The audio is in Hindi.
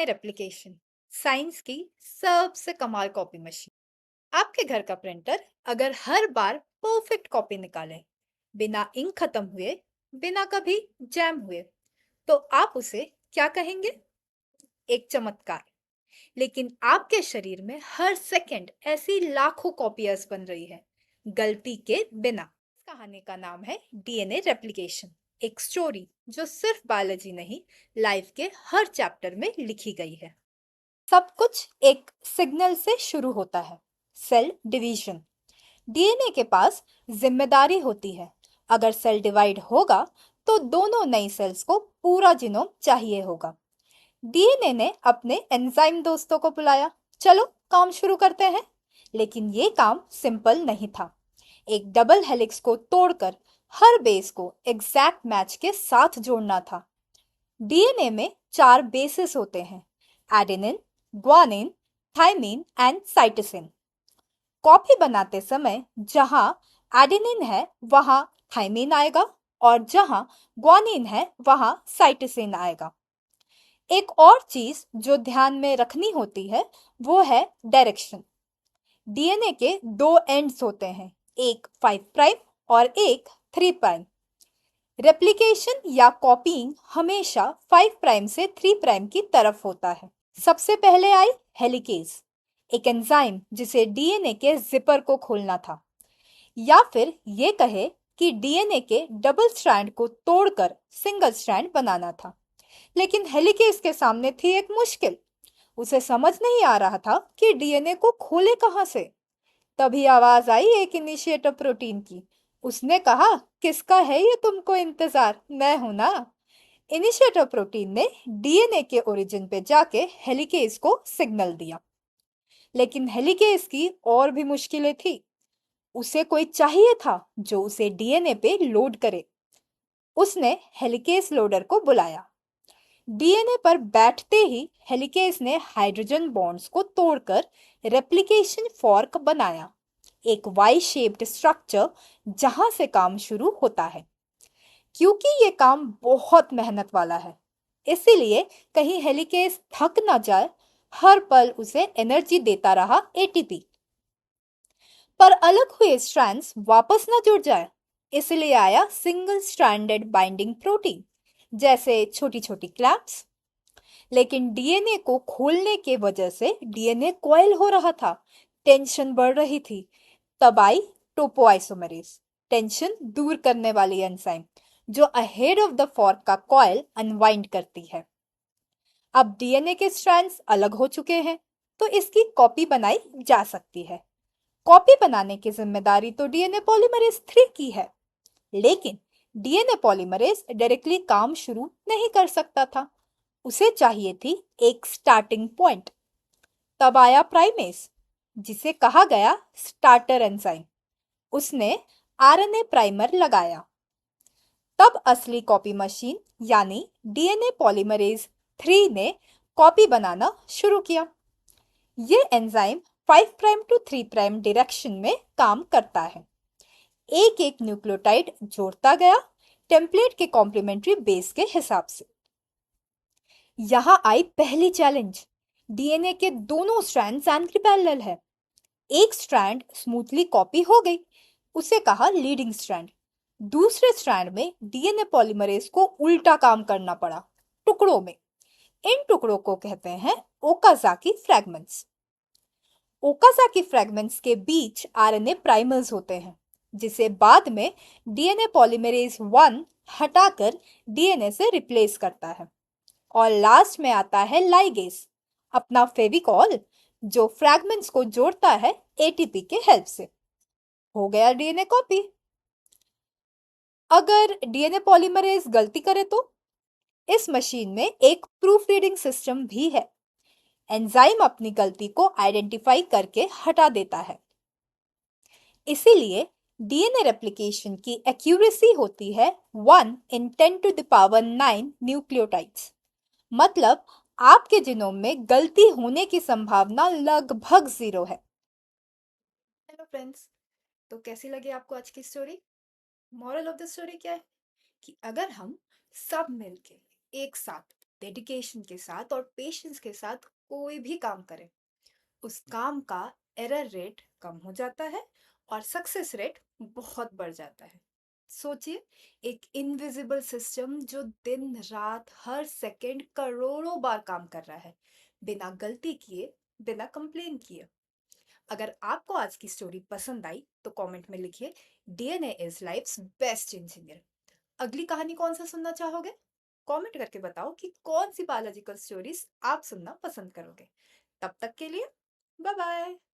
डीएनए रेप्लिकेशन साइंस की सबसे कमाल कॉपी मशीन। आपके घर का प्रिंटर अगर हर बार परफेक्ट कॉपी निकाले, बिना इंक खत्म हुए, बिना कभी जैम हुए, तो आप उसे क्या कहेंगे? एक चमत्कार। लेकिन आपके शरीर में हर सेकंड ऐसी लाखों कॉपीज बन रही है, गलती के बिना। इस कहानी का नाम है डीएनए रेप्लिकेशन, एक स्टोरी जो सिर्फ बायोलॉजी नहीं, लाइफ के हर चैप्टर में लिखी गई है। सब कुछ एक सिग्नल से शुरू होता है, सेल डिवीजन। डीएनए के पास जिम्मेदारी होती है। अगर सेल डिवाइड होगा तो दोनों नई सेल्स को पूरा जीनोम चाहिए होगा। डीएनए ने अपने एंजाइम दोस्तों को बुलाया, चलो काम शुरू करते हैं। लेकिन ये काम सिंपल नहीं था। एक डबल हेलिक्स को तोड़कर हर बेस को एग्जैक्ट मैच के साथ जोड़ना था। डीएनए में 4 बेसेस होते हैं, adenine, guanine, thymine and cytosine. Copy बनाते समय जहां एडेनिन है वहां थाइमिन आएगा, और जहां ग्वानिन है वहां साइटोसिन आएगा। एक और चीज जो ध्यान में रखनी होती है वो है डायरेक्शन। डीएनए के 2 एंड्स होते हैं, एक 5 प्राइम और एक 3 प्राइम। रेप्लिकेशन या कॉपीइंग हमेशा 5 प्राइम से 3 प्राइम की तरफ होता है। सबसे पहले आई हेलिकेज, एक एंजाइम जिसे डीएनए के जिपर को खोलना था, या फिर ये कहे कि डीएनए के डबल स्ट्रैंड को तोड़कर सिंगल स्ट्रैंड बनाना था। लेकिन हेलिकेज के सामने थी एक मुश्किल। उसे समझ नहीं आ रहा था कि डीएनए को खोले कहां से। तभी आवाज आई एक इनिशिएटर प्रोटीन की। उसने कहा, किसका है ये तुमको इंतजार? मैं हूं ना। इनिशिएटर प्रोटीन ने डीएनए के ओरिजिन पे जाके हेलिकेज को सिग्नल दिया। लेकिन हेलिकेज की और भी मुश्किलें थी। उसे कोई चाहिए था जो उसे डीएनए पे लोड करे। उसने हेलिकेज लोडर को बुलाया। डीएनए पर बैठते ही हेलिकेज ने हाइड्रोजन बॉन्ड्स को तोड़कर रेप्लिकेशन फॉर्क बनाया, एक वाई शेप्ड स्ट्रक्चर जहां से काम शुरू होता है। क्योंकि ये काम बहुत मेहनत वाला है, इसीलिए कहीं हेलिकेज थक ना जाए, हर पल उसे एनर्जी देता रहा एटीपी। पर अलग हुए स्ट्रैंड्स वापस ना जुड़ जाए, इसलिए आया सिंगल स्ट्रैंडेड बाइंडिंग प्रोटीन, जैसे छोटी छोटी क्लैंप्स। लेकिन डीएनए को खोलने के वजह से डीएनए कॉइल हो रहा था, टेंशन बढ़ रही थी। तब आई टोपोआइसोमरेज, टेंशन दूर करने वाली एंजाइम जो अहेड ऑफ द फॉर्क का कॉइल अनवाइंड करती है। अब डीएनए के स्ट्रैंड्स अलग हो चुके हैं, तो इसकी कॉपी बनाई जा सकती है। कॉपी बनाने की जिम्मेदारी तो डीएनए पॉलीमरेज 3 की है, लेकिन डीएनए पॉलीमरेज डायरेक्टली काम शुरू नहीं कर सकता था। उसे चाहिए थी एक स्टार्टिंग पॉइंट। तब आया प्राइमेस, जिसे कहा गया स्टार्टर एंजाइम। उसने आरएनए प्राइमर लगाया। तब असली कॉपी मशीन यानी डीएनए पॉलीमरेज 3 ने कॉपी बनाना शुरू किया। ये enzyme 5 prime to 3 prime direction में काम करता है। एक एक न्यूक्लियोटाइड जोड़ता गया, टेम्पलेट के कॉम्प्लीमेंट्री बेस के हिसाब से। यहां आई पहली चैलेंज। डीएनए के दोनों स्ट्रैंड्स एंटी पैरेलल है। एक स्ट्रैंड स्मूथली कॉपी हो गई, उसे कहा लीडिंग स्ट्रैंड। दूसरे स्ट्रैंड में डीएनए पॉलीमरेज को उल्टा काम करना पड़ा, टुकड़ों में। इन टुकड़ों को कहते हैं ओकाजाकी फ्रैगमेंट्स। ओकाजाकी फ्रैगमेंट्स के बीच आरएनए प्राइमर्स होते हैं, जिसे बाद में डीएनए पॉलीमरेज 1 हटाकर डीएनए से रिप्लेस करता है। और लास्ट में आता है लाइगेस, अपना फेविकॉल, जो फ्रैगमेंट्स को जोड़ता है एटीपी के हेल्प से। हो गया डीएनए कॉपी। अगर डीएनए पॉलीमरेज गलती करे तो इस मशीन में एक प्रूफ रीडिंग सिस्टम भी है। एंजाइम अपनी गलती को आइडेंटिफाई करके हटा देता है। इसीलिए डीएनए रेप्लिकेशन की एक्यूरेसी होती है 1 in 10 to the power 9 nucleotides. मतलब आपके जीनोम में गलती होने की संभावना लगभग 0 है। हेलो फ्रेंड्स, तो कैसी लगी आपको आज की story? Moral of the story क्या है? कि अगर हम सब मिलके एक साथ डेडिकेशन के साथ और पेशेंस के साथ कोई भी काम करें, उस काम का एरर रेट कम हो जाता है और सक्सेस रेट बहुत बढ़ जाता है। सोचिए, एक इनविजिबल सिस्टम जो दिन रात हर सेकंड करोड़ों बार काम कर रहा है, बिना गलती किए, बिना कंप्लेन किए। अगर आपको आज की स्टोरी पसंद आई तो कमेंट में लिखिए, DNA is life's best engineer. अगली कहानी कौन सा सुनना चाहोगे? कमेंट करके बताओ कि कौन सी बायोलॉजिकल स्टोरीज आप सुनना पसंद करोगे। तब तक के लिए बाय बाय।